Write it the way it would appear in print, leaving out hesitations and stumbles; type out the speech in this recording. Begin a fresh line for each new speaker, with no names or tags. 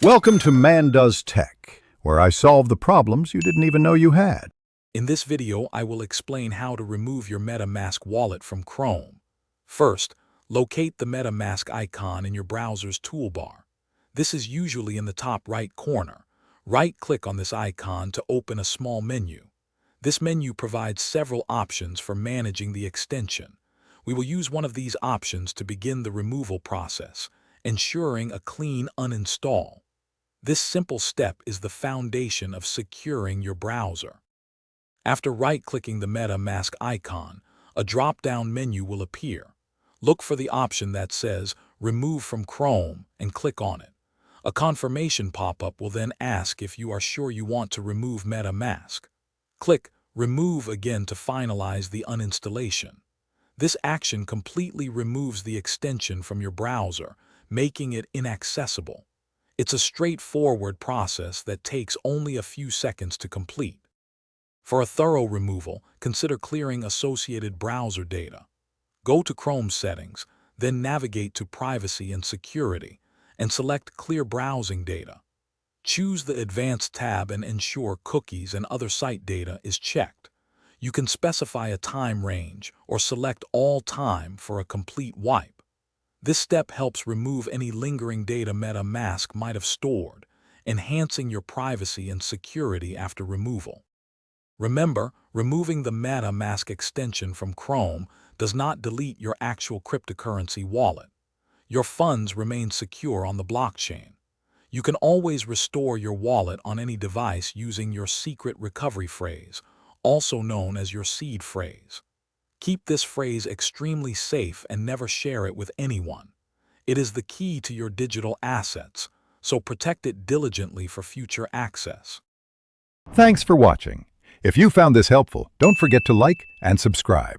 Welcome to Man Does Tech, where I solve the problems you didn't even know you had.
In this video, I will explain how to remove your MetaMask wallet from Chrome. First, locate the MetaMask icon in your browser's toolbar. This is usually in the top right corner. Right-click on this icon to open a small menu. This menu provides several options for managing the extension. We will use one of these options to begin the removal process, ensuring a clean uninstall. This simple step is the foundation of securing your browser. After right-clicking the MetaMask icon, a drop-down menu will appear. Look for the option that says Remove from Chrome and click on it. A confirmation pop-up will then ask if you are sure you want to remove MetaMask. Click Remove again to finalize the uninstallation. This action completely removes the extension from your browser, making it inaccessible. It's a straightforward process that takes only a few seconds to complete. For a thorough removal, consider clearing associated browser data. Go to Chrome Settings, then navigate to Privacy and Security, and select Clear Browsing Data. Choose the Advanced tab and ensure cookies and other site data is checked. You can specify a time range or select all time for a complete wipe. This step helps remove any lingering data MetaMask might have stored, enhancing your privacy and security after removal. Remember, removing the MetaMask extension from Chrome does not delete your actual cryptocurrency wallet. Your funds remain secure on the blockchain. You can always restore your wallet on any device using your secret recovery phrase, also known as your seed phrase. Keep this phrase extremely safe and never share it with anyone. It is the key to your digital assets, so protect it diligently for future access.
Thanks for watching. If you found this helpful, don't forget to like and subscribe.